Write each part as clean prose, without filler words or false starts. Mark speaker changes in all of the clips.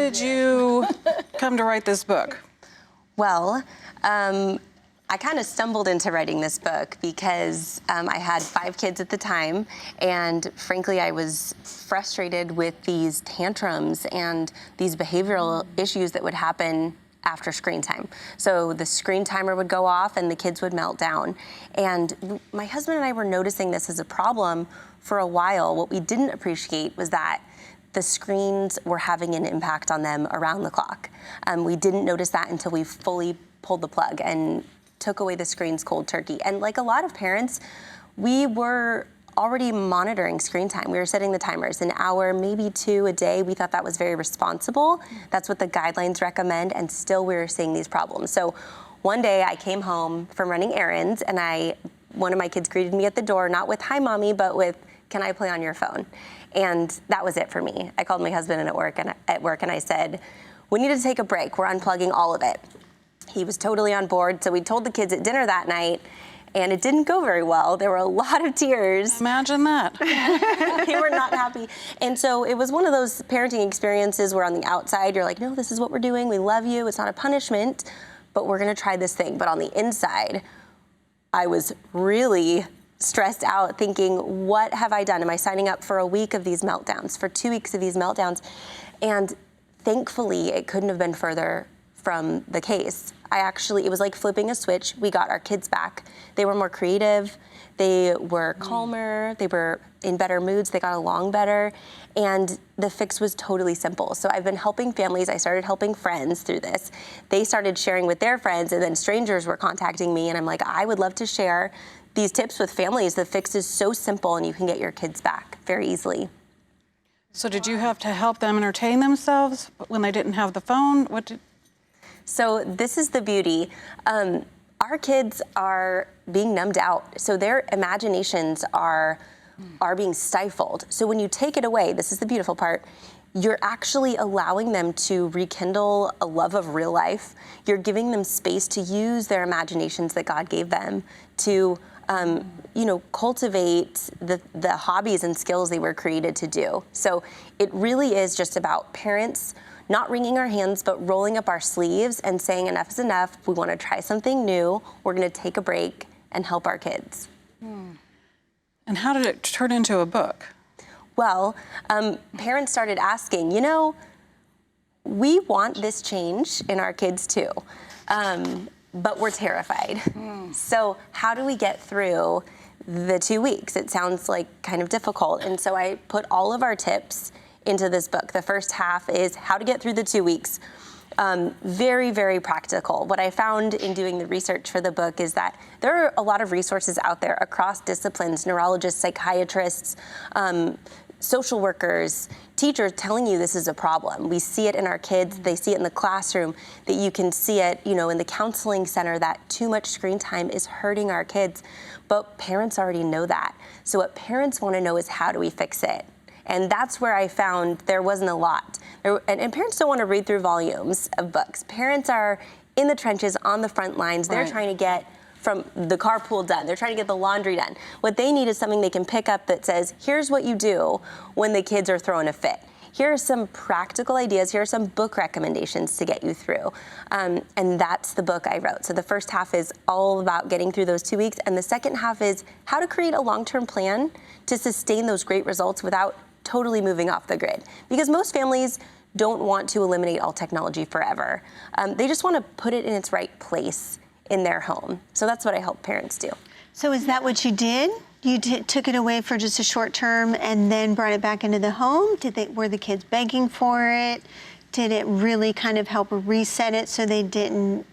Speaker 1: did you come to write this book?
Speaker 2: Well, I kind of stumbled into writing this book because I had 5 kids at the time, and frankly, I was frustrated with these tantrums and these behavioral issues that would happen after screen time. So the screen timer would go off and the kids would melt down. And my husband and I were noticing this as a problem for a while. What we didn't appreciate was that the screens were having an impact on them around the clock. We didn't notice that until we fully pulled the plug and took away the screens cold turkey. And like a lot of parents, we were already monitoring screen time. We were setting the timers, an hour, maybe 2 a day. We thought that was very responsible. That's what the guidelines recommend, and still we were seeing these problems. So one day I came home from running errands, and one of my kids greeted me at the door, not with "Hi, Mommy," but with, "Can I play on your phone?" And that was it for me. I called my husband at work and I said, "We need to take a break. We're unplugging all of it." He was totally on board, so we told the kids at dinner that night, and it didn't go very well. There were a lot of tears.
Speaker 1: Imagine that.
Speaker 2: They were not happy. And so it was one of those parenting experiences where on the outside, you're like, "No, this is what we're doing. We love you. It's not a punishment, but we're gonna try this thing." But on the inside, I was really stressed out thinking, what have I done? Am I signing up for a week of these meltdowns, for 2 weeks of these meltdowns? And thankfully, it couldn't have been further from the case. It was like flipping a switch. We got our kids back. They were more creative. They were calmer. They were in better moods. They got along better. And the fix was totally simple. So I've been helping families. I started helping friends through this. They started sharing with their friends, and then strangers were contacting me. And I'm like, I would love to share these tips with families. The fix is so simple, and you can get your kids back very easily.
Speaker 1: So did you have to help them entertain themselves when they didn't have the phone?
Speaker 2: So this is the beauty. Our kids are being numbed out, so their imaginations are being stifled. So when you take it away, this is the beautiful part, you're actually allowing them to rekindle a love of real life. You're giving them space to use their imaginations that God gave them to cultivate the hobbies and skills they were created to do. So it really is just about parents not wringing our hands, but rolling up our sleeves and saying enough is enough. We want to try something new. We're going to take a break and help our kids.
Speaker 1: And how did it turn into a book?
Speaker 2: Well, parents started asking, we want this change in our kids too, but we're terrified. So how do we get through the 2 weeks? It sounds like kind of difficult. And so I put all of our tips into this book. The first half is how to get through the 2 weeks. Very, very practical. What I found in doing the research for the book is that there are a lot of resources out there across disciplines, neurologists, psychiatrists, social workers, teachers telling you this is a problem. We see it in our kids, they see it in the classroom, that you can see it, in the counseling center, that too much screen time is hurting our kids. But parents already know that. So what parents want to know is, how do we fix it? And that's where I found there wasn't a lot. And parents don't want to read through volumes of books. Parents are in the trenches, on the front lines. They're trying to get from the carpool done. They're trying to get the laundry done. What they need is something they can pick up that says, here's what you do when the kids are throwing a fit. Here are some practical ideas. Here are some book recommendations to get you through. And that's the book I wrote. So the first half is all about getting through those 2 weeks. And the second half is how to create a long-term plan to sustain those great results without totally moving off the grid. Because most families don't want to eliminate all technology forever. They just want to put it in its right place in their home. So that's what I help parents do.
Speaker 3: So is that what you did? You took it away for just a short term and then brought it back into the home? Were the kids begging for it? Did it really kind of help reset it so they didn't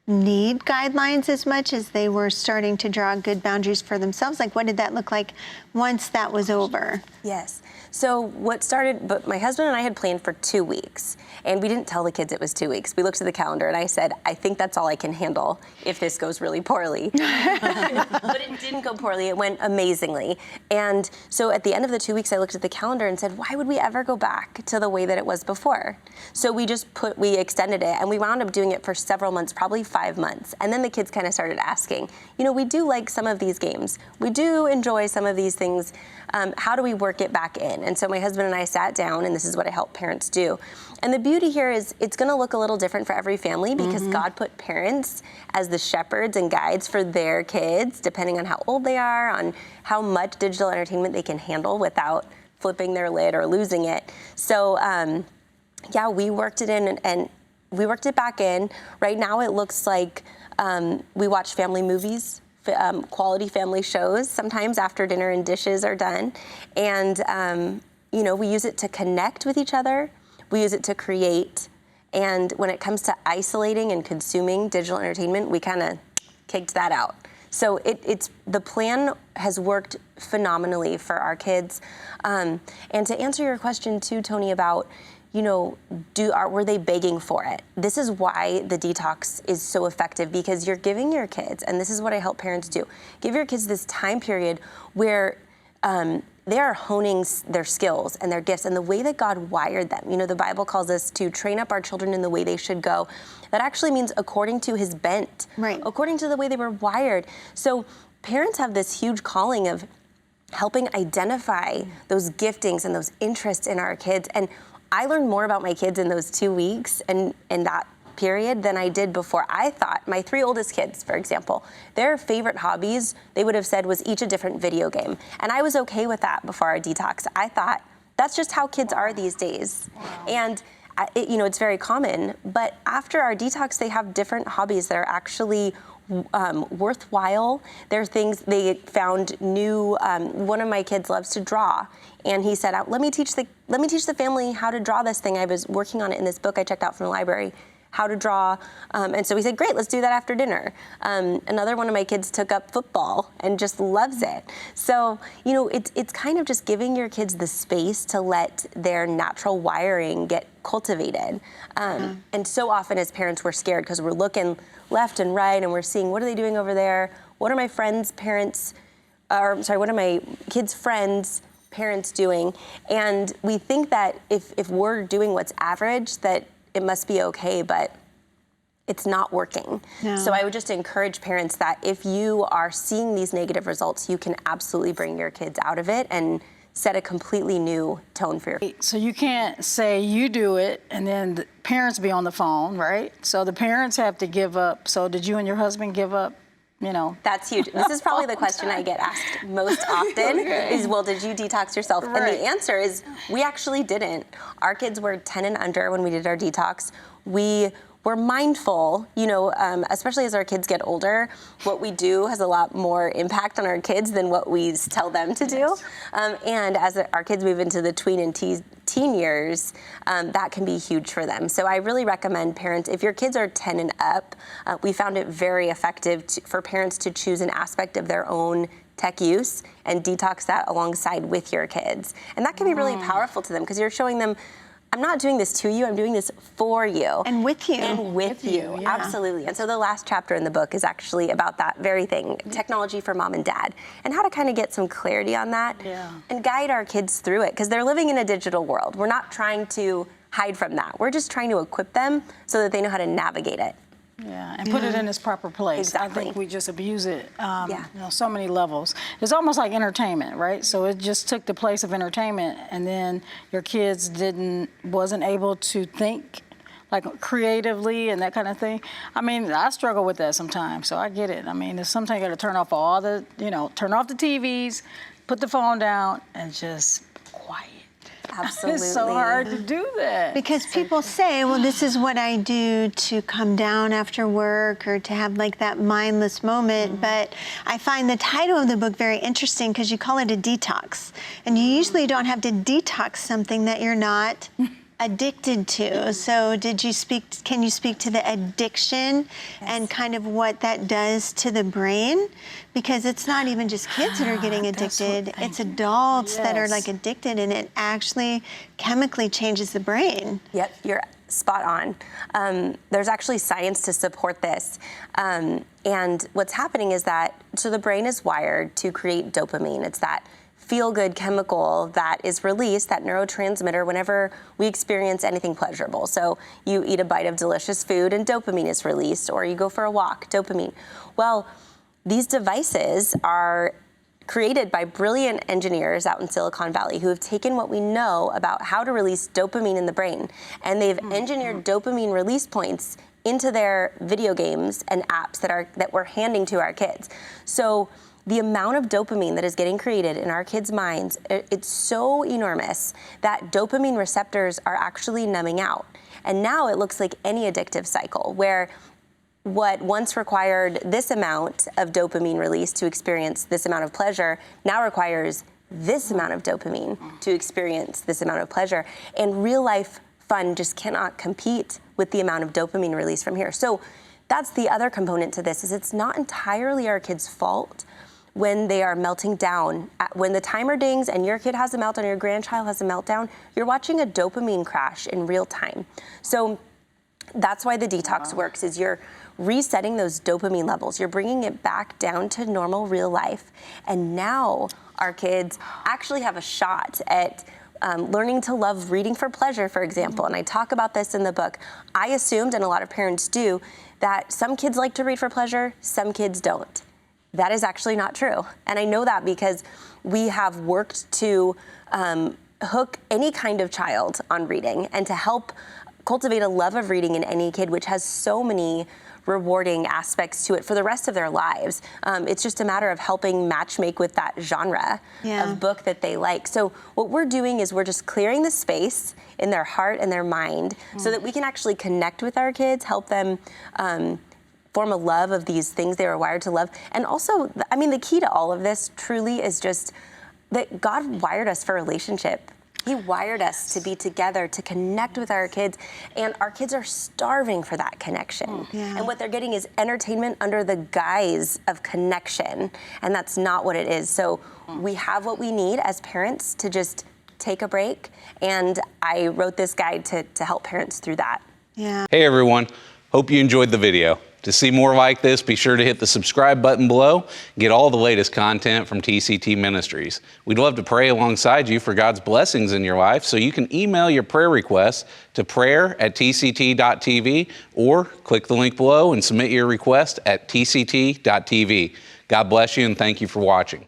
Speaker 3: need guidelines as much as they were starting to draw good boundaries for themselves? Like, what did that look like once that was over?
Speaker 2: Yes. So but my husband and I had planned for 2 weeks, and we didn't tell the kids it was 2 weeks. We looked at the calendar and I said, I think that's all I can handle if this goes really poorly. But it didn't go poorly. It went amazingly. And so at the end of the 2 weeks, I looked at the calendar and said, why would we ever go back to the way that it was before? So we extended it, and we wound up doing it for several months, probably 5 months. And then the kids kind of started asking, you know, we do like some of these games. We do enjoy some of these things. How do we work it back in? And so my husband and I sat down, and this is what I help parents do. And the beauty here is it's going to look a little different for every family because God put parents as the shepherds and guides for their kids, depending on how old they are, on how much digital entertainment they can handle without flipping their lid or losing it. So, yeah, we worked it in and we worked it back in. Right now it looks like we watch family movies, quality family shows, sometimes after dinner and dishes are done. And, you know, we use it to connect with each other. We use it to create. And when it comes to isolating and consuming digital entertainment, we kind of kicked that out. So the plan has worked phenomenally for our kids. And to answer your question too, Tony, about, you know, were they begging for it? This is why the detox is so effective, because you're giving your kids, and this is what I help parents do, give your kids this time period where they are honing their skills and their gifts and the way that God wired them. You know, the Bible calls us to train up our children in the way they should go. That actually means according to his bent,
Speaker 3: right,
Speaker 2: according to the way they were wired. So parents have this huge calling of helping identify those giftings and those interests in our kids. And I learned more about my kids in those 2 weeks and that period than I did before. I thought my 3 oldest kids, for example, their favorite hobbies, they would have said, was each a different video game. And I was okay with that before our detox. I thought that's just how kids are these days. And you know, it's very common, but after our detox, they have different hobbies that are actually worthwhile. There are things they found new. One of my kids loves to draw, and he said, "Let me teach the family how to draw this thing. I was working on it in this book I checked out from the library, how to draw." And so we said, "Great, let's do that after dinner." Another one of my kids took up football and just loves it. So, you know, it's kind of just giving your kids the space to let their natural wiring get cultivated. And so often as parents, we're scared because we're looking left and right and we're seeing, what are they doing over there? What are my friends' parents, what are my kids' friends' parents doing? And we think that if we're doing what's average, that it must be okay, but it's not working.
Speaker 3: No.
Speaker 2: So I would just encourage parents that if you are seeing these negative results, you can absolutely bring your kids out of it and set a completely new tone for your.
Speaker 4: So you can't say you do it and then the parents be on the phone, right? So the parents have to give up. So did you and your husband give up, you know?
Speaker 2: That's huge. This is probably the question I get asked most often is, well, did you detox yourself?
Speaker 4: Right.
Speaker 2: And the answer is, we actually didn't. Our kids were 10 and under when we did our detox. We were mindful, you know, especially as our kids get older, what we do has a lot more impact on our kids than what we tell them to do. And as our kids move into the tween and teen years, that can be huge for them. So I really recommend parents, if your kids are 10 and up, we found it very effective for parents to choose an aspect of their own tech use and detox that alongside with your kids. And that can be really powerful to them because you're showing them, I'm not doing this to you, I'm doing this for you.
Speaker 3: And with you.
Speaker 2: And with you,
Speaker 3: yeah.
Speaker 2: absolutely. And so the last chapter in the book is actually about that very thing, technology for mom and dad, and how to kind of get some clarity on that and guide our kids through it, because they're living in a digital world. We're not trying to hide from that. We're just trying to equip them so that they know how to navigate it.
Speaker 4: Yeah, and put it in its proper place.
Speaker 2: Exactly.
Speaker 4: I think we just abuse it, you know, so many levels. It's almost like entertainment, right? So it just took the place of entertainment, and then your kids wasn't able to think like creatively and that kind of thing. I mean, I struggle with that sometimes, so I get it. I mean, sometimes you got to turn off all the, you know, turn off the TVs, put the phone down, and just quiet.
Speaker 2: Absolutely.
Speaker 4: It's so hard to do that.
Speaker 3: Because people say, well, this is what I do to come down after work or to have like that mindless moment. But I find the title of the book very interesting because you call it a detox. And you usually don't have to detox something that you're not addicted to. So can you speak to the addiction and kind of what that does to the brain? Because it's not even just kids that are getting addicted, it's adults that are like addicted, and it actually chemically changes the brain.
Speaker 2: Yep, you're spot on. There's actually science to support this. And what's happening is that, so the brain is wired to create dopamine. It's that feel-good chemical that is released, that neurotransmitter, whenever we experience anything pleasurable. So you eat a bite of delicious food and dopamine is released, or you go for a walk, dopamine. Well, these devices are created by brilliant engineers out in Silicon Valley who have taken what we know about how to release dopamine in the brain, and they've engineered dopamine release points into their video games and apps that we're handing to our kids. So the amount of dopamine that is getting created in our kids' minds, it's so enormous that dopamine receptors are actually numbing out. And now it looks like any addictive cycle where what once required this amount of dopamine release to experience this amount of pleasure now requires this amount of dopamine to experience this amount of pleasure. And real life fun just cannot compete with the amount of dopamine release from here. So that's the other component to this, is it's not entirely our kids' fault when they are melting down. When the timer dings and your kid has a meltdown, or your grandchild has a meltdown, you're watching a dopamine crash in real time. So that's why the detox works, is you're resetting those dopamine levels. You're bringing it back down to normal real life. And now our kids actually have a shot at learning to love reading for pleasure, for example. And I talk about this in the book. I assumed, and a lot of parents do, that some kids like to read for pleasure, some kids don't. That is actually not true. And I know that because we have worked to hook any kind of child on reading and to help cultivate a love of reading in any kid, which has so many rewarding aspects to it for the rest of their lives. It's just a matter of helping matchmake with that genre of book that they like. So what we're doing is we're just clearing the space in their heart and their mind so that we can actually connect with our kids, help them form a love of these things they were wired to love. And also, I mean, the key to all of this truly is just that God wired us for relationship. He wired us to be together, to connect with our kids, and our kids are starving for that connection. And what they're getting is entertainment under the guise of connection, and that's not what it is. So we have what we need as parents to just take a break, and I wrote this guide to help parents through that.
Speaker 3: Yeah.
Speaker 5: Hey everyone, hope you enjoyed the video. To see more like this, be sure to hit the subscribe button below. Get all the latest content from TCT Ministries. We'd love to pray alongside you for God's blessings in your life, so you can email your prayer requests to prayer@tct.tv or click the link below and submit your request at tct.tv. God bless you and thank you for watching.